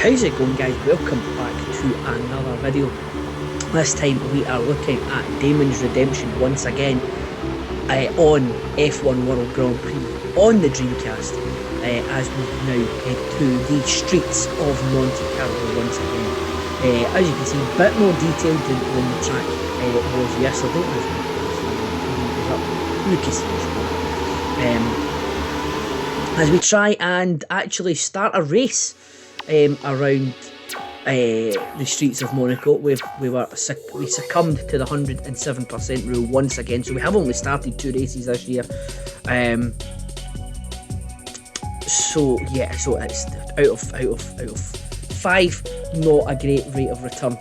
How's it going, guys? Welcome back to another video. This time we are looking at Damon's redemption once again on F1 World Grand Prix on the Dreamcast as we now head to the streets of Monte Carlo once again. As you can see, a bit more detailed than the track was yesterday. As we try and actually start a race around the streets of Monaco. We succumbed to the 107% rule once again, so we have only started 2 races this year. So it's out of 5, not a great rate of return,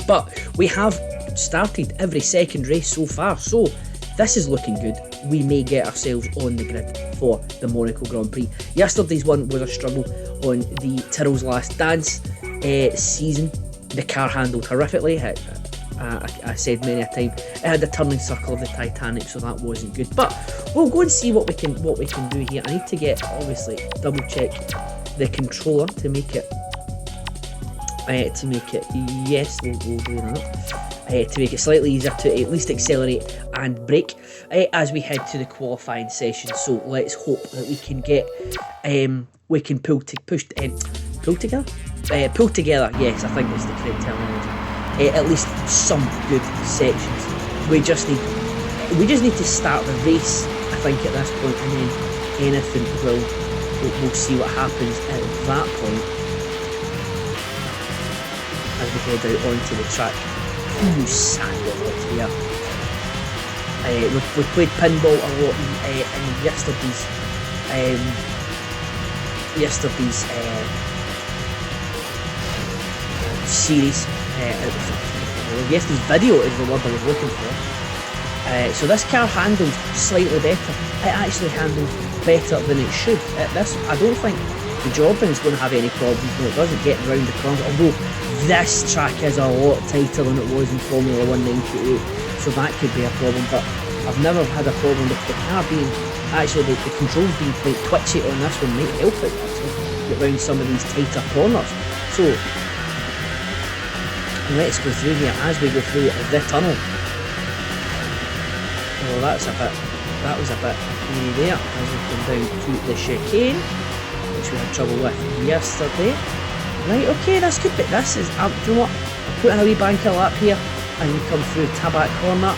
but we have started every second race so far, so this is looking good. We may get ourselves on the grid for the Monaco Grand Prix. Yesterday's one was a struggle on the Tyrrell's Last Dance season. The car handled horrifically. I said many a time, it had the turning circle of the Titanic, so that wasn't good. But we'll go and see what we can do here. I need to get, obviously, double check the controller to make it. Yes, we'll do that. To make it slightly easier to at least accelerate and brake as we head to the qualifying session. So let's hope that we can get we can pull together. Yes, I think that's the correct terminology. At least some good sections. We just need to start the race, I think, at this point, and then anything we'll see what happens at that point as we head out onto the track. Ooh, sandwich here. We played pinball a lot in yesterday's series. Yesterday's video is the word I was looking for. So this car handles slightly better. It actually handles better than it should. I don't think the Jordan is going to have any problems. No, it doesn't get round the corner. Although this track is a lot tighter than it was in Formula 1 98, so that could be a problem. But I've never had a problem with the car being, actually the controls being quite twitchy on this one. Might help it actually get round some of these tighter corners. So let's go through here as we go through the tunnel. Oh, that was a bit there as we come down to the chicane, which we had trouble with yesterday. Right, okay, this is, do you know what, I'm putting a wee banker lap here, and we come through Tabac Corner.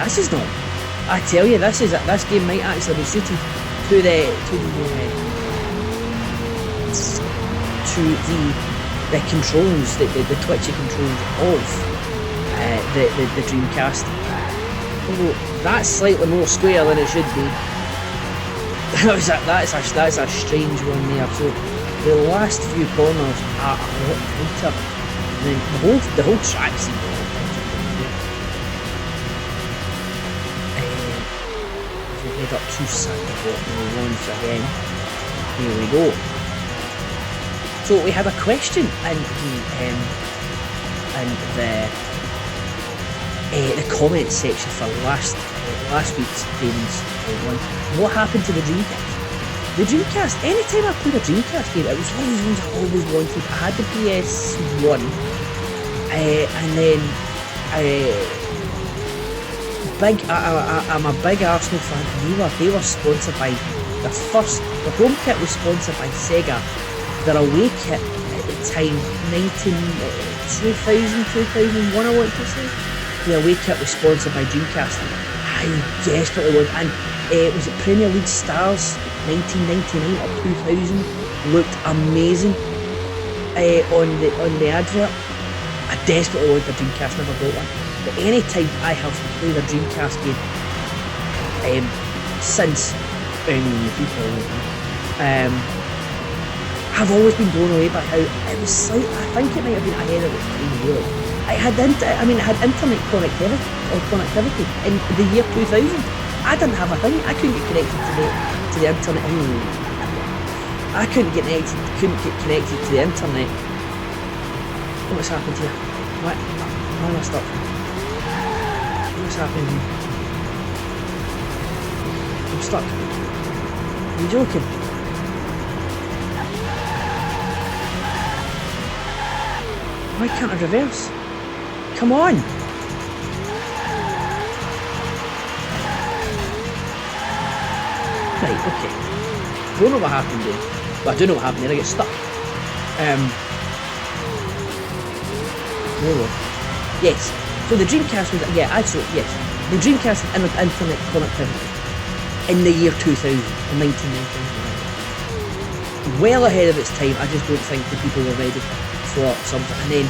This is not, I tell you, this game might actually be suited to the controls, the twitchy controls of the Dreamcast. Although that's slightly more square than it should be. That's a strange one there. So the last few corners are a lot tighter. And then the whole track seems a lot tighter. As we head up to Sandbot once again. Here we go. So we had a question in the comment section for last week's Damon's one. What happened to the Dreamcast? The Dreamcast, anytime I played a Dreamcast game, it was one of these ones I always wanted. I had the PS1, and then I'm a big Arsenal fan. They were sponsored by the home kit was sponsored by Sega. Their away kit at the time, 2001, I want to say. The away kit was sponsored by Dreamcast. I desperately wanted, and was it Premier League Stars 1999 or 2000 looked amazing on the advert. I desperately want a Dreamcast, never bought one. But any time I have played a Dreamcast game since I've always been blown away by how it was slight. I think it might have been ahead of its time, really. It had internet connectivity in the year 2000. I didn't have a thing. I couldn't get connected to the internet. I couldn't get connected to the internet. What's happened here? Why am I stuck? What's happening here? I'm stuck. Are you joking? Why can't I reverse? Come on! Right, okay. Don't know what happened there. Well, I do know what happened there, I get stuck. Yes. So the Dreamcast was, yes. The Dreamcast had infinite connectivity in the year 2000, in 1999. Well ahead of its time. I just don't think the people were ready for something. And then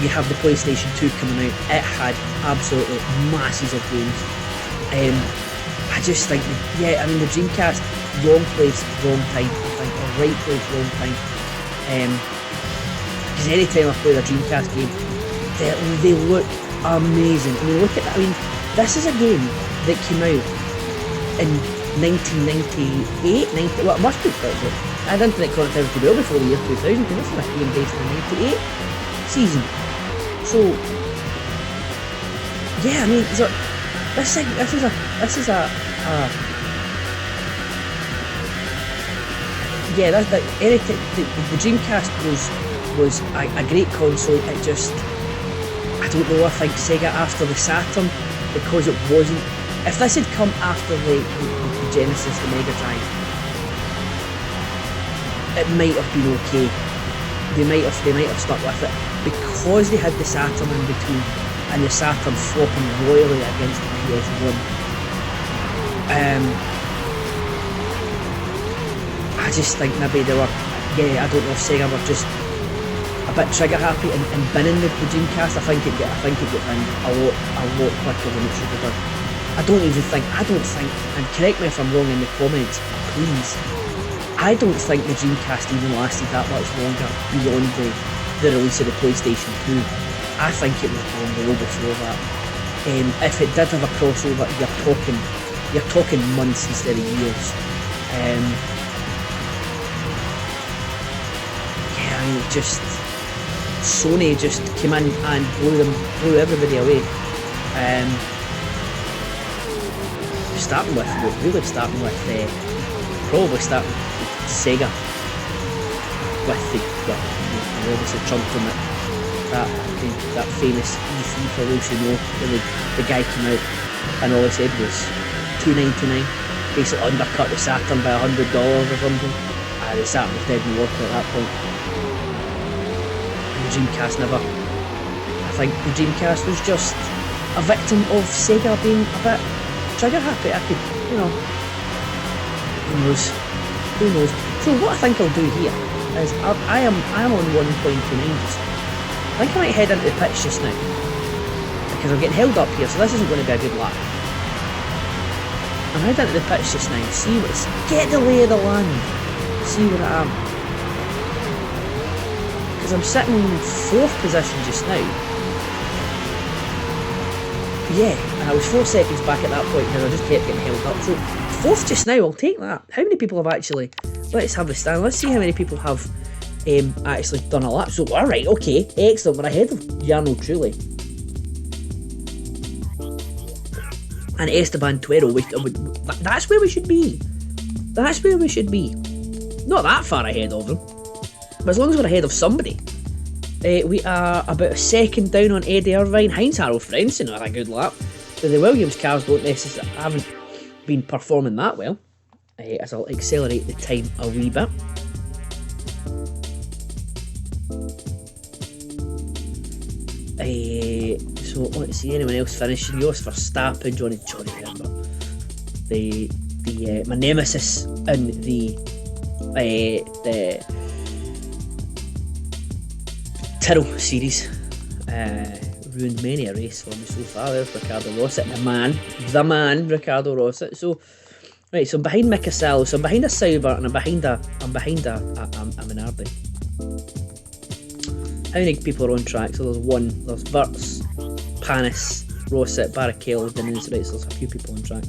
you have the PlayStation 2 coming out. It had absolutely masses of games. I just think, I mean, the Dreamcast, wrong place, wrong time. I think, or right place, wrong time. Because anytime I play the Dreamcast game, they look amazing. I mean, look at that. I mean, this is a game that came out in 1998. Well, it must be. I had internet connectivity well before the year 2000, because this is a game based in the 98 season. So, yeah, I mean, this is a the Dreamcast was a great console. It just, I don't know, I think Sega after the Saturn, because it wasn't, if this had come after the Genesis, the Mega Drive, it might have been okay. They might have stuck with it, because they had the Saturn in between, and the Saturn flopping royally against the PS1. I just think maybe they were, I don't know if Sega were just a bit trigger happy and binning the Dreamcast. I think it got binned a lot quicker than it should have done. I don't think, and correct me if I'm wrong in the comments, please, I don't think the Dreamcast even lasted that much longer beyond the release of the PlayStation 2. I think it was going well before that. If it did have a crossover, you're talking months instead of years. I mean, just Sony just came in and blew everybody away. Starting with Sega, with the obviously Trump from it, that famous E3 for those who know, when the guy came out and all he said was $2.99, basically undercut the Saturn by $100 or something. The Saturn was dead in the water at that point. And the Dreamcast never. I think the Dreamcast was just a victim of Sega being a bit trigger happy. I could, who knows? So what I think I'll do here is I am on 1.29. I think I might head into the pitch just now, because I'm getting held up here, so this isn't going to be a good lap. I'm heading into the pitch just now, get the lay of the land, see where I am. Because I'm sitting in 4th position just now. And I was 4 seconds back at that point, and I just kept getting held up. So 4th just now, I'll take that. How many people have actually, let's have the stand, let's see how many people have actually done a lap. So alright, okay, excellent, we're ahead of Jarno Trulli and Esteban Tuero. That's where we should be. Not that far ahead of them, but as long as we're ahead of somebody. We are about a second down on Eddie Irvine. Heinz-Harald Frentzen had a good lap. The Williams cars haven't been performing that well. As I'll accelerate the time a wee bit. So let's see, anyone else finishing? Jos Verstappen, Johnny Herbert. My nemesis in the Tyrrell series, ruined many a race for me so far. There's Ricardo Rosset, the man, Ricardo Rosset. So, right, so I'm behind Mika Salo, so I'm behind a Sauber, and I'm behind a Minardi. How many people are on track? So there's Wirtz, Panis, Rosset, Barrichello, Diniz, right, so there's a few people on track.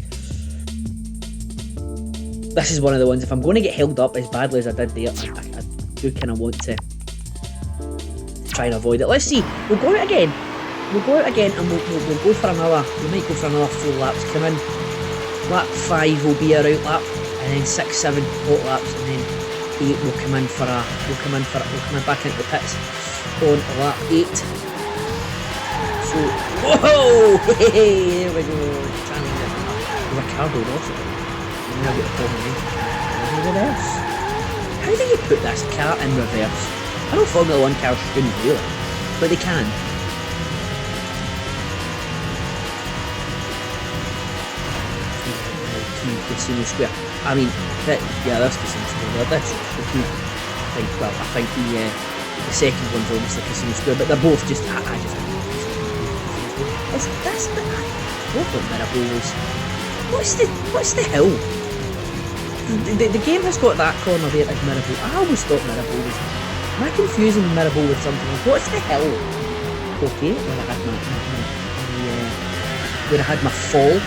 This is one of the ones, if I'm going to get held up as badly as I did there, I do kind of want to try and avoid it. Let's see, we'll go out again and we'll go for another, we might go for another 4 laps. Come in, lap 5 will be our out lap, and then 6, 7 hot laps, and then 8 will come in back into the pits. on lap 8. So, whoa! Hey, there we go. Trying to get Ricardo Rossi. And now get the problem in reverse. How do you put this car in reverse? I know Formula 1 cars shouldn't really, but they can. Casino Square. I mean, that's Casino Square. That's I think the second one's obviously Casino Square, but they're both just. I just think that's both of Mirabola's. What's the hill? The game has got that corner there as Mirabola. I always thought Mirabola was. Am I confusing Mirabola with something else? What's the hill? Okay, when I had my fall.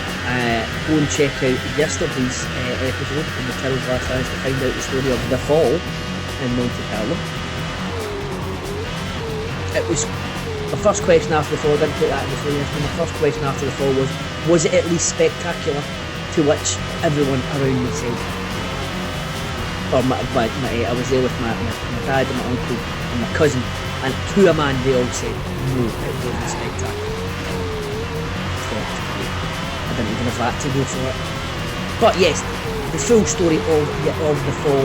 Go and check out yesterday's episode in the Tyrrell's Last Dance to find out the story of the fall in Monte Carlo. It was my first question after the fall. I didn't put that in the story. My first question after the fall was it at least spectacular? To which everyone around me said, or I was there with my dad and my uncle and my cousin, and to a man they all said, no, it wasn't spectacular. I didn't even have that to go for it. But yes, the full story of the fall,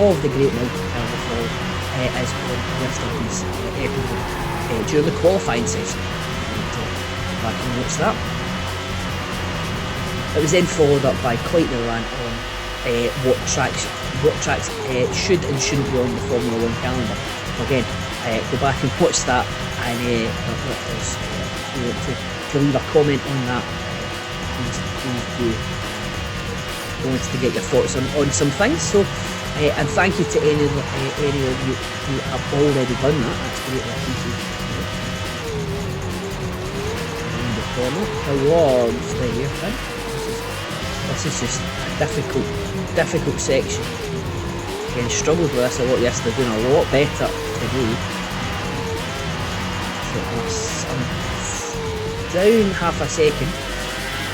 of the Great Monte Carlo fall, is on yesterday's episode during the qualifying session. Back and watch that. It was then followed up by quite the rant on what tracks should and shouldn't be on the Formula 1 calendar. Again, go back and watch that, and if you want to leave a comment on that, please wanted to get your thoughts on some things. So, and thank you to any of you who have already done that. That's great. The corner towards the hairpin. This is just a difficult section. Again, struggled with this a lot yesterday, doing a lot better today. So I'm down half a second,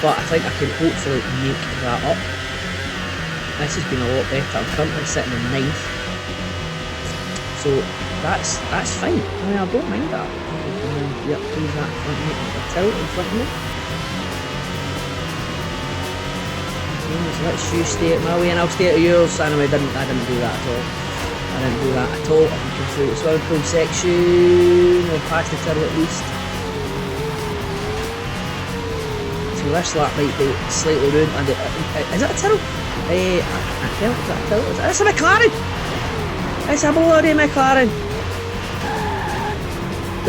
but I think I can hopefully make that up. This has been a lot better. I'm currently sitting in 9th, so that's fine. I mean, I don't mind that. Yep, who's that in front of me? A tilt in front of me. So let's you stay at my way and I'll stay at yours. Anyway, I didn't do that at all. I'm looking through the swimming pool section. We'll pass the turtle at least. So this lap might be slightly ruined. And is it a turtle? I can't. Is that a turtle? It's a McLaren! It's a bloody McLaren!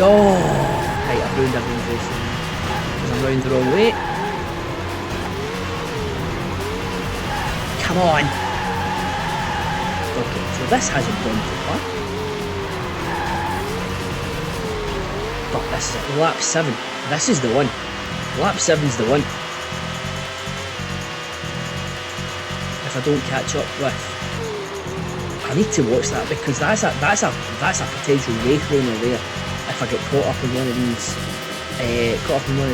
Oh! Right, I've ruined everyone's race. Because I'm round the wrong way. Come on! Okay, so this hasn't gone too far. But this is it, lap 7. This is the one. Lap 7's the one. If I don't catch up with, I need to watch that because that's a potential race runner there. If I get caught up in one of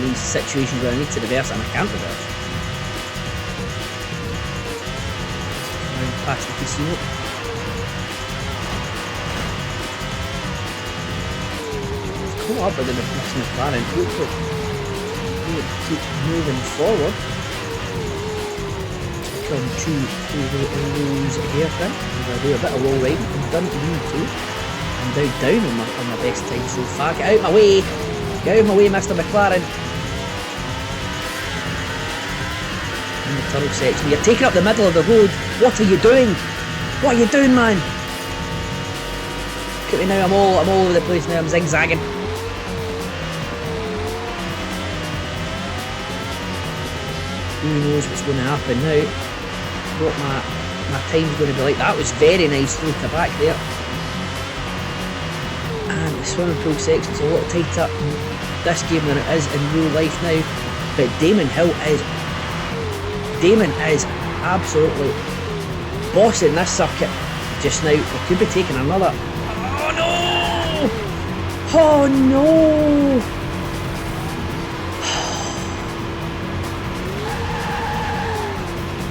these situations where I need to reverse and I can't reverse. Past the casino. Come up with the McLaren. Keep moving forward. Come to lose hairpin. I do a bit of low riding. I'm done to. I'm down on my best time so far. Get out my way. Get out my way, Mr. McLaren. In the tunnel section. You're taking up the middle of the road. What are you doing? What are you doing, man? Look at me now, I'm all over the place now, I'm zigzagging. Who knows what's going to happen now? What my time's going to be like. That was very nice through to back there. And the swimming pool section's a lot tighter in this game than it is in real life now. But Damon is absolutely bossing this circuit just now. We could be taking another. Oh no! Oh no!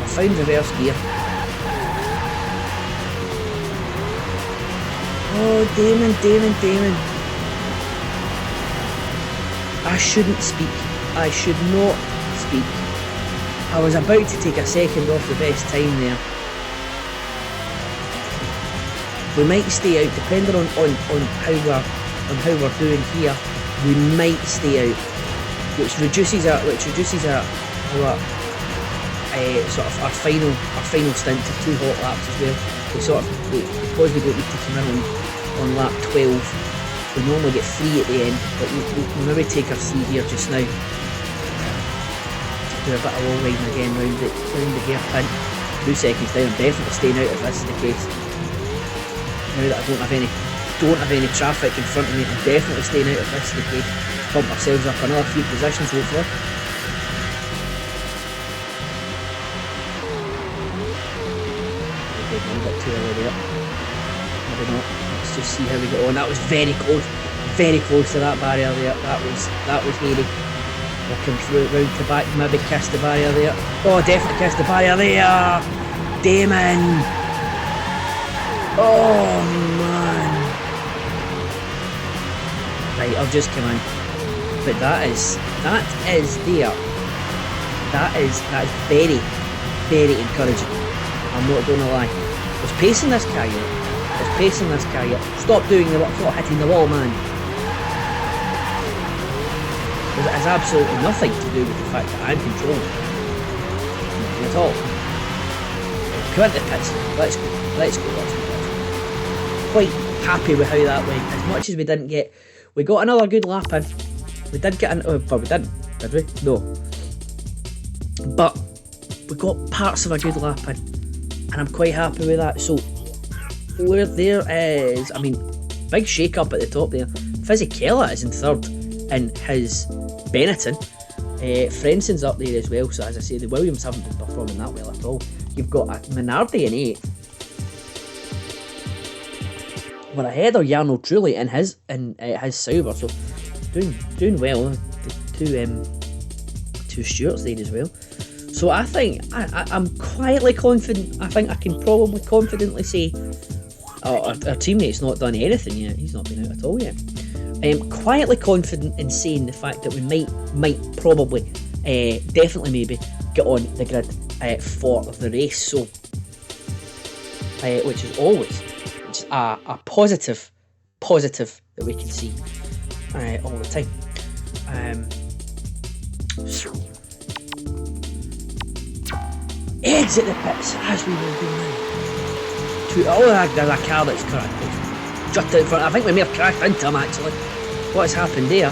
I found reverse gear. Oh, Damon. I shouldn't speak. I should not speak. I was about to take a second off the best time there. We might stay out, depending on how we're doing here. We might stay out, which reduces our sort of our final stint to 2 hot laps as well. Because we don't need to come in on lap 12. We normally get 3 at the end, but we'll maybe take our 3 here just now. Do a bit of wall riding again round the hairpin. 2 seconds down. I'm definitely staying out if this is the case. Now that I don't have any traffic in front of me, I'm definitely staying out if this is the case. Bump ourselves up another few positions hopefully. Maybe a bit too early there. Maybe not. Let's just see how we get on. That was very close to that barrier there. That was hairy. Looking through round to back, maybe kissed the barrier there. Oh, definitely kissed the barrier there. Damon. Oh man. Right, I'll just come in. But that is there. That is very, very encouraging. I'm not gonna lie. It's pacing this car yet. Stop hitting the wall, man. It has absolutely nothing to do with the fact that I'm controlling it. Nothing at all. Come into the pits. Let's go. Quite happy with how that went. As much as we got another good lap in. We did get but we didn't, did we? No. But we got parts of a good lap in, and I'm quite happy with that. So there is, big shake up at the top there. Fisichella is in third in his Benetton. Frenson's up there as well. So as I say, the Williams haven't been performing that well at all. You've got a Minardi in 8th. We're ahead of Jarno Trulli in his Sauber, so doing well. Two Stewarts there as well. So I think I'm quietly confident. I think I can probably confidently say our teammate's not done anything yet. He's not been out at all yet. Quietly confident in saying the fact that we might probably definitely maybe get on the grid for the race. So which is always a positive that we can see all the time. So exit the pits as we will do now. There's a car that's crashed just in front. I think we may have crashed into him actually. What's happened there?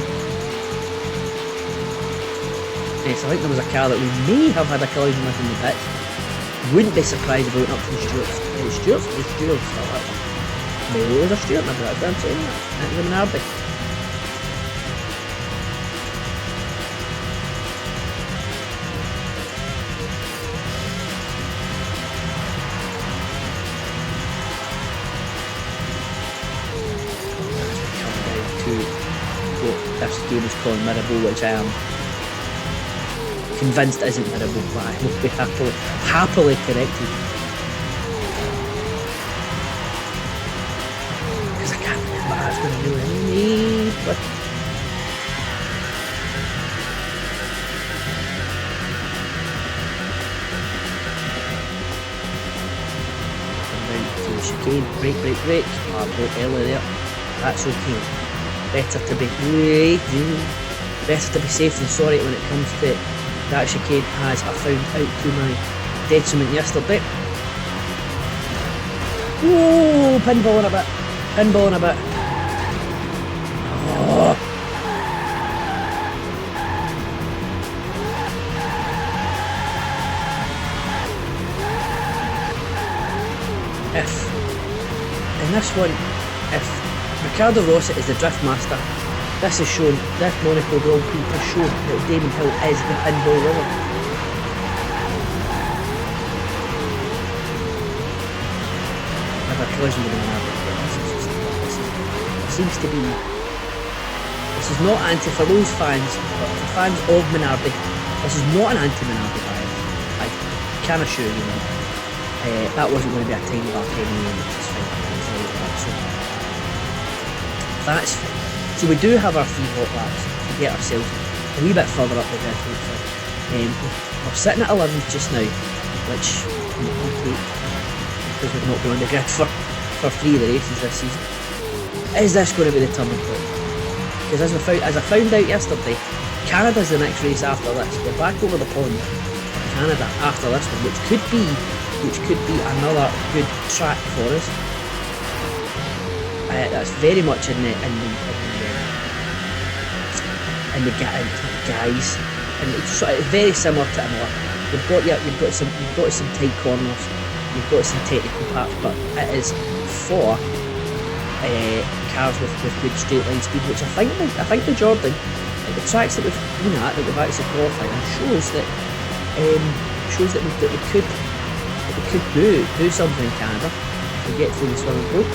Yes, I think there was a car that we may have had a collision with in the pits. Wouldn't be surprised about it up from Stewart's. Maybe it was a Stewart, maybe that's what I'm saying. It was a Minardi. This game is called Mirabel, which I am convinced isn't Mirabel, but I will be happily corrected. Because I can't remember how it's going to do any. But to the chicane, brake. I broke early there. That's okay. Better to be safe than sorry when it comes to that chicane, as I found out to my detriment yesterday. Whoa, pinball in a bit. Oh. In this one, if Ricardo Rossi is the drift master, this Monaco Grand Prix has shown that Damon Hill is the pinball winner. I've a collision with the Minardi. This seems to be. This is not for those fans, but for fans of Minardi, this is not an anti-Minardi bias. I can assure you that. That wasn't going to be a tiny back anyway, which is fine. That's fine. So we do have our 3 hot laps. get ourselves a wee bit further up the grid, hopefully. We're sitting at 11th just now, which we'll take because we've not been on the grid for 3 of the races this season. Is this going to be the turning point? Because as I found out yesterday, Canada's the next race after this. We're back over the pond, Canada, after this one, which could be another good track for us. That's very much in the guys, and it's very similar to Imola. You've got some tight corners, you've got some technical parts, but it is for cars with good straight line speed, which I think the Jordan, the tracks that we've been at, that we've actually qualified, shows that we could do something in Canada to get through the swimming pool.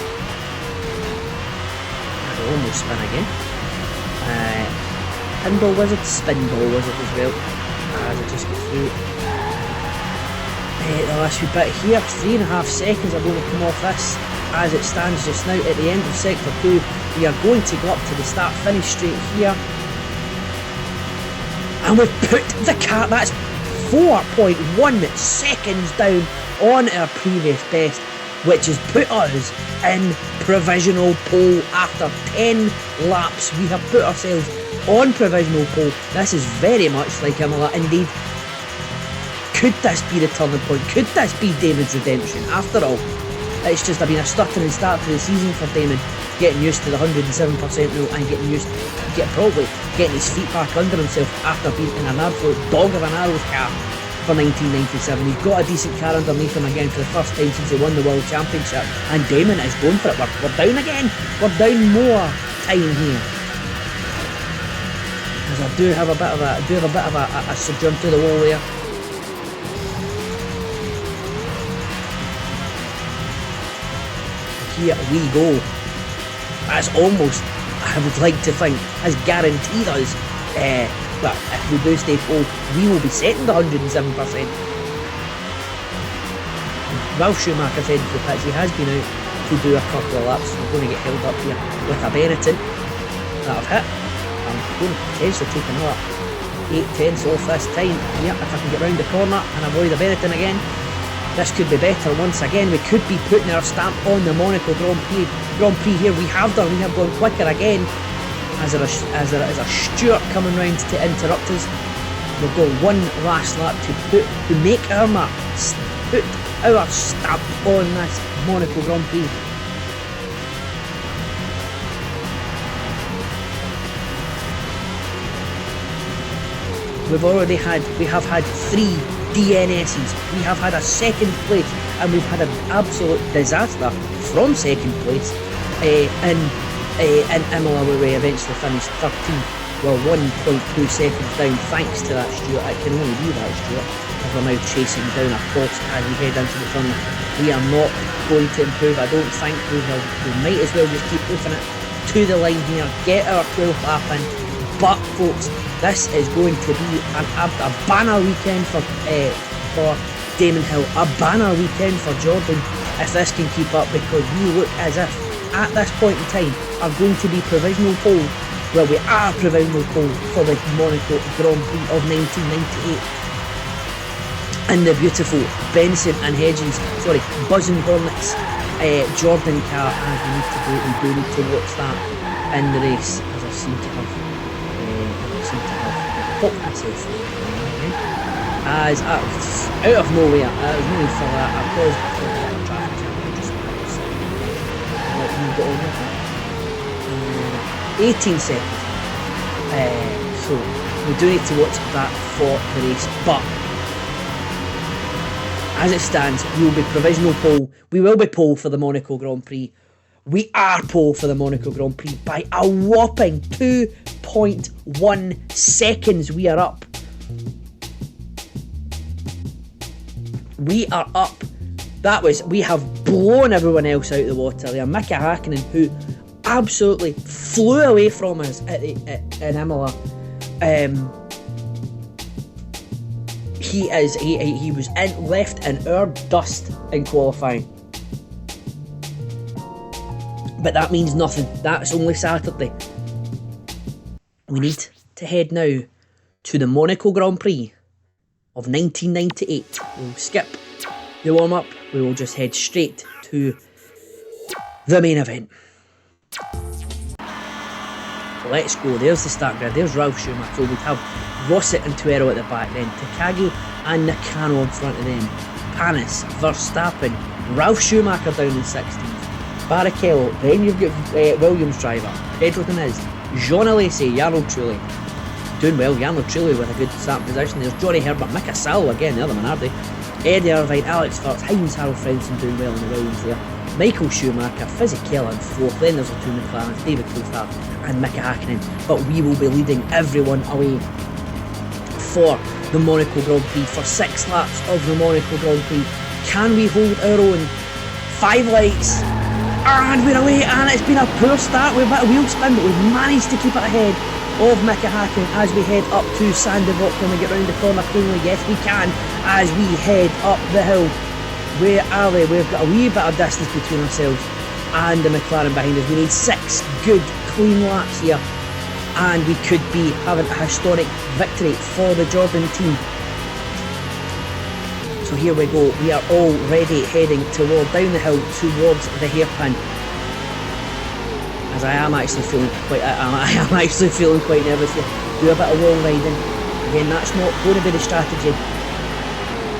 I'll almost spin again. Pinball Wizard, Spinball Wizard as well, as I just go through the last wee bit here. 3.5 seconds are going to come off this as it stands just now at the end of sector 2. We are going to go up to the start finish straight here, and we've put the car, that's 4.1 seconds down on our previous best, which has put us in provisional pole after 10 laps. We have put ourselves on provisional pole. This is very much like Imola indeed. Could this be the turning point? Could this be Damon's redemption? After all, it's just been a stuttering start to the season for Damon, getting used to the 107% rule and probably getting his feet back under himself after being in an absolute dog of an arrows car for 1997. He's got a decent car underneath him again for the first time since he won the World Championship, and Damon is going for it. We're down again. We're down more time here. As I do have a bit of a jump to the wall there. Here we go. That's almost, I would like to think, has guaranteed us, well, if we do stay pole, we will be setting the 107%. Ralf Schumacher said to the pitch, he has been out to do a couple of laps. We're going to get held up here with a Benetton that I've hit. I'm going to potentially take another 8/10 off this time. Yep, if I can get round the corner and avoid a Benetton again, this could be better once again. We could be putting our stamp on the Monaco Grand Prix here. We have gone quicker again as there is a Stewart coming round to interrupt us. We've got one last lap to make our mark, put our stamp on this Monaco Grand Prix. We have had 3 DNSs, we have had a second place, and we've had an absolute disaster from second place in Imola, where we eventually finished 13th. We're 1.2 seconds down thanks to that Stewart. It can only be that Stewart, as we're now chasing down a post as we head into the tunnel. We are not going to improve, I don't think. We might as well just keep pushing it to the line here, get our 12th lap in. But folks, this is going to be a banner weekend for Damon Hill, a banner weekend for Jordan, if this can keep up, because we look as if at this point in time are going to be provisional pole. Well, we are provisional pole for the Monaco Grand Prix of 1998 in the beautiful Benson and Hedges, Buzzing Hornets Jordan car, and we do need to watch that in the race, as I seem to have popped myself as out of nowhere. There's no need for that. I paused for the traffic jam. Let me get on with it. 18 seconds. So we do need to watch that for the race, but as it stands, we will be provisional pole. We will be pole for the Monaco Grand Prix. We are pole for the Monaco Grand Prix by a whopping 2.1 seconds. We are up. We are up. We have blown everyone else out of the water there. Mika Hakkinen, who absolutely flew away from us in Imola. He was left in our dust in qualifying. But that means nothing. That's only Saturday. We need to head now to the Monaco Grand Prix of 1998. We'll skip the warm-up, we will just head straight to the main event. So let's go, there's the start grid, there's Ralf Schumacher, so we'd have Rosset and Tuero at the back, then Takagi and Nakano in front of them, Panis, Verstappen, Ralf Schumacher down in 16th, Barrichello, then you've got Williams driver, Pedro Diniz, Jean Alesi, Jarno Trulli, doing well, Jarno Trulli with a good starting position, there's Johnny Herbert, Mika Salo again, the other Minardi, Eddie Irvine, Alex Furz, Heinz Harald Frentzen doing well in the Williams there, Michael Schumacher, Fisichella in 4th, then there's the two McLarens, David Coulthard and Mika Hakkinen, but we will be leading everyone away for the Monaco Grand Prix, for 6 laps of the Monaco Grand Prix. Can we hold our own? 5 lights, and we're away, and it's been a poor start, we've had a wheel spin, but we've managed to keep it ahead of Mika Hakkinen as we head up to Sandevok when we get round the corner cleanly. Yes we can, as we head up the hill. Where are they? We've got a wee bit of distance between ourselves and the McLaren behind us. We need 6 good clean laps here, and we could be having a historic victory for the Jordan team. So here we go, we are already heading down the hill towards the hairpin, as I am actually feeling quite nervous here. Do a bit of wall riding, again that's not going to be the strategy. I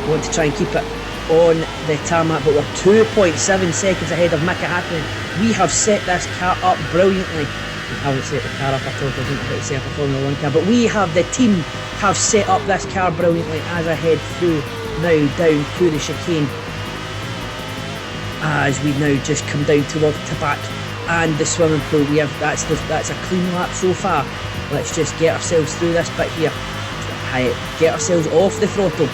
want to try and keep it on the tarmac, but we're 2.7 seconds ahead of Mika Hakkinen. We have set this car up brilliantly. We haven't set the car up at all, I don't know how to set up a Formula 1 car, but the team have set up this car brilliantly as I head through now down to the chicane, as we now just come down toward Tabac and the swimming pool. That's a clean lap so far. Let's just get ourselves through this bit here, get ourselves off the throttle,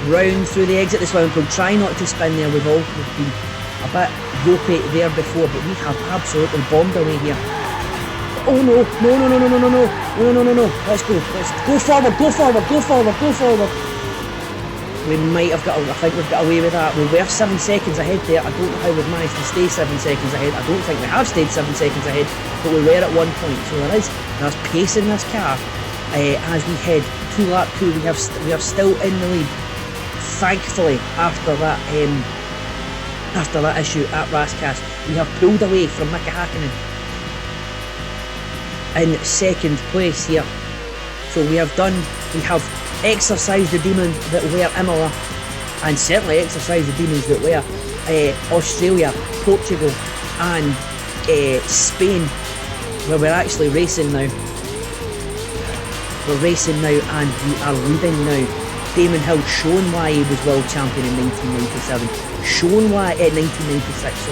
round through the exit of the swimming pool, try not to spin there. We've been a bit ropey there before, but we have absolutely bombed away here. Oh no, no, let's go forward. We might have got, I think we've got away with that. We were 7 seconds ahead there. I don't know how we've managed to stay 7 seconds ahead. I don't think we have stayed 7 seconds ahead, but we were at one point. So there's pace in this car. As we head to lap 2, we are still in the lead. Thankfully, after that issue at Raskas, we have pulled away from Mika Hakkinen in 2nd place here. So we have exercised the demons that were Imola, and certainly exercised the demons that were Australia, Portugal and Spain, where we're actually racing now. We're racing now and we are leading now. Damon Hill shown why he was world champion in 1996,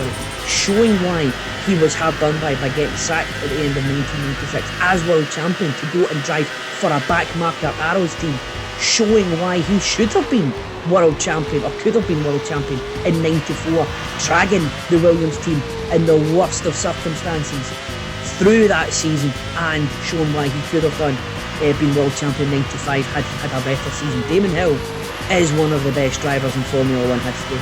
showing why he was hard done by getting sacked at the end of 1996 as world champion to go and drive for a backmarker Arrows team, showing why he should have been world champion, or could have been world champion in 94, dragging the Williams team in the worst of circumstances through that season, and showing why he could have been world champion in 95 had a better season. Damon Hill is one of the best drivers in Formula 1 history,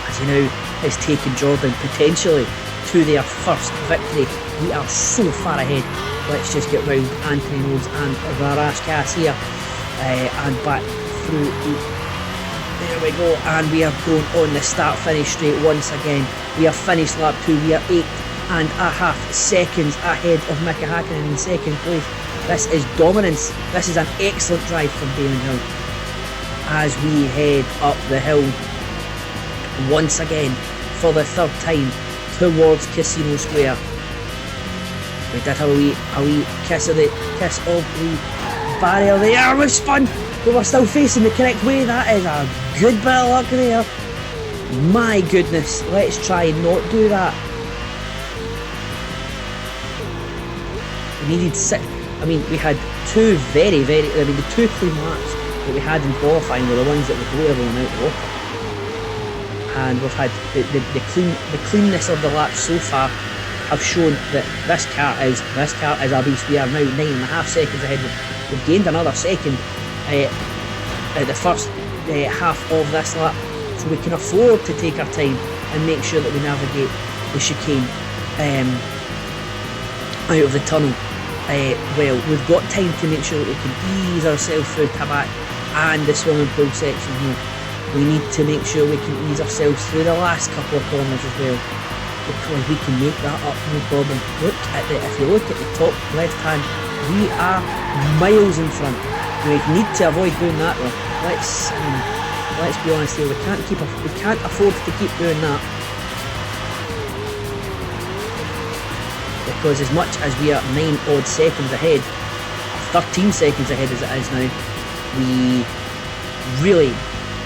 as he now has taken Jordan potentially to their first victory. We are so far ahead. Let's just get round Anthony Rhodes and Raskas here, and back through. There we go, and we are going on the start-finish straight once again. We have finished lap 2. We are 8.5 seconds ahead of Mika Hakkinen in 2nd place. This is dominance. This is an excellent drive from Damon Hill as we head up the hill once again for the 3rd time towards Casino Square. We did have a wee kiss of the barrier there. We spun, but we're still facing the correct way. That is a good bit of luck there. My goodness, let's try and not do that. We needed 6. I mean, we had 2 the 2 clean laps that we had in qualifying were the ones that would blow everyone out the water. And we've had the cleanness of the laps so far have shown that this car is a beast. We are now 9.5 seconds ahead. We've gained another second at the first half of this lap, so we can afford to take our time and make sure that we navigate the chicane out of the tunnel. Well, we've got time to make sure that we can ease ourselves through Tabac and the swimming pool section here. We need to make sure we can ease ourselves through the last couple of corners as well, because we can make that up, no problem. Look at if you look at the top left hand, we are miles in front. We need to avoid doing that though. Let's be honest here, we can't afford to keep doing that. Because as much as we are 9 odd seconds ahead, 13 seconds ahead as it is now, we really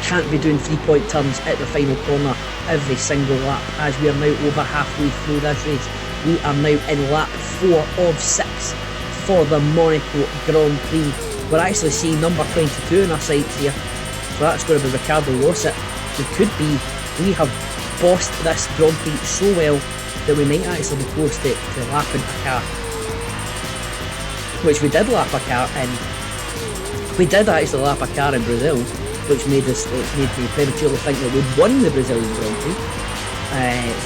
can't be doing 3-point turns at the final corner every single lap, as we are now over halfway through this race. We are now in lap 4 of 6 for the Monaco Grand Prix. We're actually seeing number 22 in our sights here, so that's going to be Ricardo Rosset. We have bossed this Grand Prix so well that we might actually be close to lapping a car, which we did lap a car in. We did actually lap a car in Brazil, which made me prematurely think that we'd won the Brazilian Grand Prix.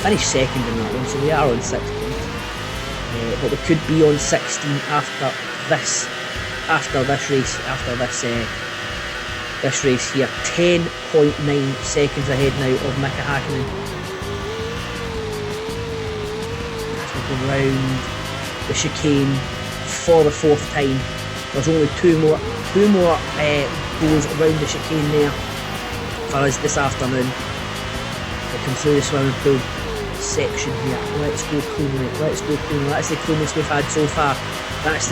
Finished second in that one, so we are on 6 points. But we could be on 16 after this race here. 10.9 seconds ahead now of Mika Hakkinen. Around the chicane for the 4th time. There's only two more goes around the chicane there for us this afternoon. We come through the swimming pool section here. Let's go cleanly. That's the cleanest we've had so far. Let's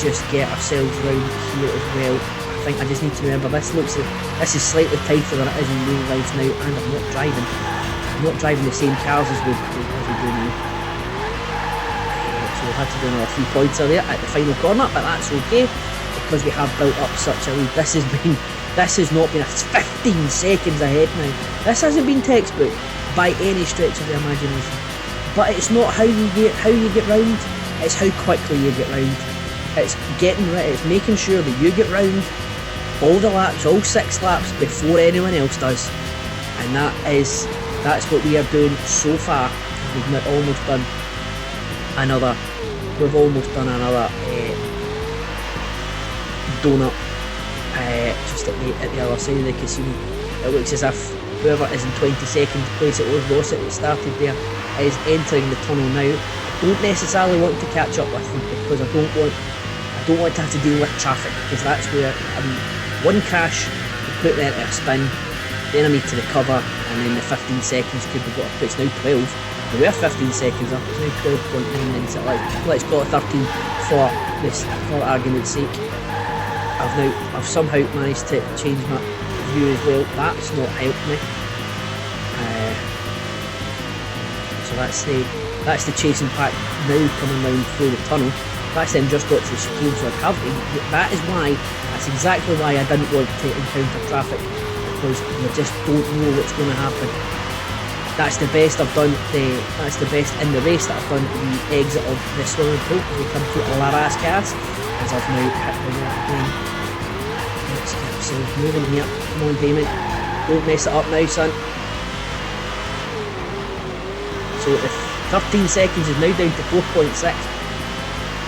just get ourselves round here as well. I think I just need to remember this is slightly tighter than it is in real life now, and I'm not driving the same cars as we do now. So we've had to do another 3 points there at the final corner, but that's okay because we have built up such a lead. This has not been a 15 seconds ahead now. This hasn't been textbook by any stretch of the imagination. But it's not how you get round, it's how quickly you get round. It's making sure that you get round all the laps, all 6 laps before anyone else does. And that's what we are doing so far. We've almost done another donut just at the other side of the casino. It looks as if whoever is in 22nd place, it was Rosset that started there, is entering the tunnel now. I don't necessarily want to catch up with them because I don't want to have to deal with traffic, because that's where one crash could put me into a spin, then I need to recover, and then the 15 seconds could be got up. It's now 12. We were 15 seconds up, it's now 12.9, so let's call it 13 for argument's sake. I've somehow managed to change my view as well. That's not helped me. So that's the chasing pack now coming round through the tunnel. That's then just got to the chicane, so that's exactly why I didn't want to encounter traffic, because you just don't know what's going to happen. That's the best I've done. That's the best in the race that I've done at the exit of the swimming pool. We come to La Rascas, as I've now hit the water again. Let's get ourselves moving here. Come on, Damon. Don't mess it up now, son. So the 13 seconds is now down to 4.6.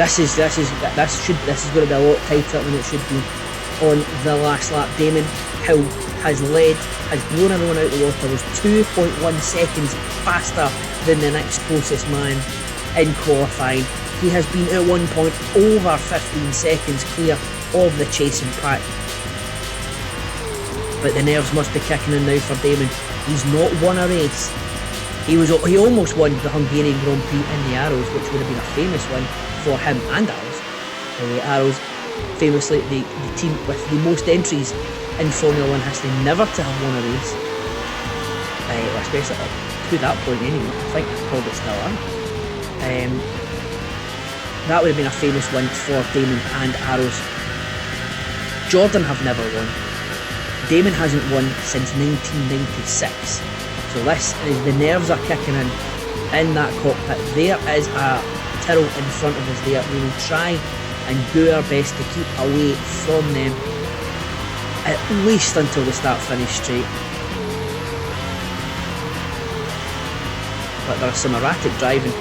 This is going to be a lot tighter than it should be on the last lap. Damon Hill has blown everyone out of the water, was 2.1 seconds faster than the next closest man in qualifying. He has been at one point over 15 seconds clear of the chasing pack. But the nerves must be kicking in now for Damon. He's not won a race. He almost won the Hungarian Grand Prix in the Arrows, which would have been a famous win for him and Arrows. Arrows, famously the team with the most entries in Formula 1 history, never to have won a race. Especially up to that point anyway. I think they probably still are. That would have been a famous win for Damon and Arrows. Jordan have never won. Damon hasn't won since 1996. So the nerves are kicking in that cockpit. There is a Tyrrell in front of us there. We will try and do our best to keep away from them, at least until the start-finish straight. But there's some erratic driving.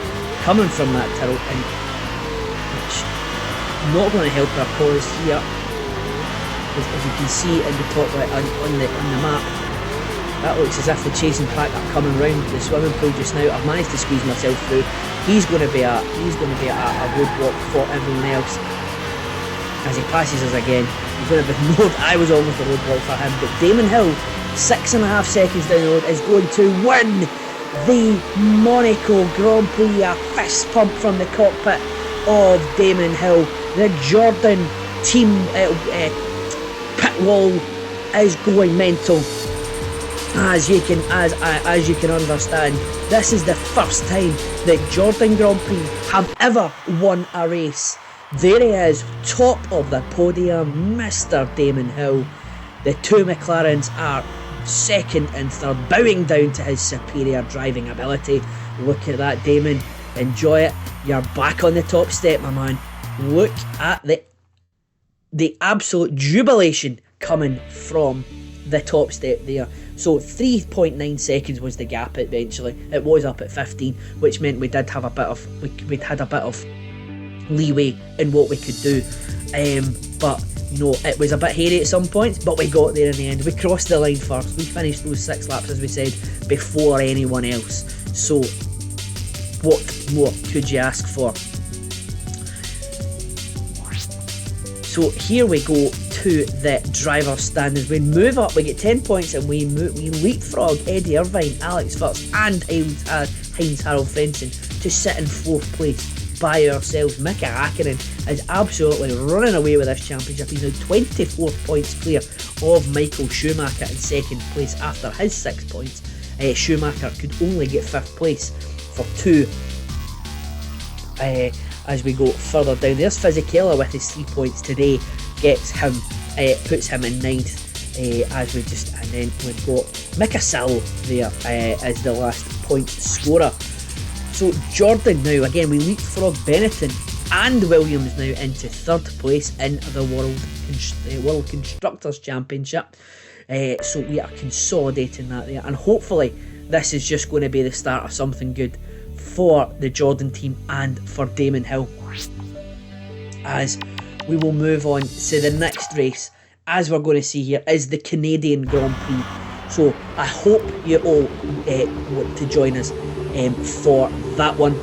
coming from that Tyrrell, and which not going to help our cause here. As you can see in the top right on the map, that looks as if the chasing pack are coming round the swimming pool just now. I've managed to squeeze myself through. He's going to be a roadblock for everyone else as he passes us again. He's going to be more. I was almost a roadblock for him, but Damon Hill, 6.5 seconds down the road, is going to win the Monaco Grand Prix. A fist pump from the cockpit of Damon Hill. The Jordan team pit wall is going mental. As you can understand, this is the first time that Jordan Grand Prix have ever won a race. There he is, top of the podium, Mr. Damon Hill. The two McLarens are second and third, bowing down to his superior driving ability. Look at that, Damon. Enjoy it. You're back on the top step, my man. Look at the absolute jubilation coming from the top step there. So 3.9 seconds was the gap eventually. It was up at 15, which meant we did have a bit of leeway in what we could do. But you know, it was a bit hairy at some points, but we got there in the end. We crossed the line first. We finished those 6 laps, as we said, before anyone else. So what more could you ask for? So here we go to the driver's standings. We move up, we get 10 points, and we leapfrog Eddie Irvine, Alex First, and Heinz Harald Frentzen to sit in 4th place by ourselves. Mika Hakkinen is absolutely running away with this championship. He's now 24 points clear of Michael Schumacher in 2nd place after his 6 points. Schumacher could only get 5th place for 2. As we go further down, there's Fisichella with his 3 points today, gets him, puts him in 9th. And then we've got Mika Salo there as the last point scorer. So Jordan now, again, we leapfrog Benetton and Williams now into 3rd place in the World Constructors Championship. So we are consolidating that there, and hopefully this is just going to be the start of something good for the Jordan team and for Damon Hill, as we will move on to the next race. As we're going to see here is the Canadian Grand Prix. So I hope you all want to join us for that one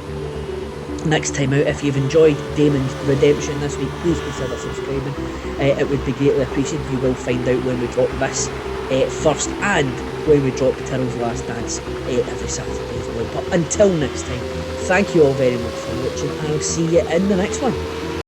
next time out. If you've enjoyed Damon's redemption this week, please consider subscribing. It would be greatly appreciated. You will find out when we drop this first, and when we drop Tyrrell's Last Dance every Saturday as well. But until next time, thank you all very much for watching, and I'll see you in the next one.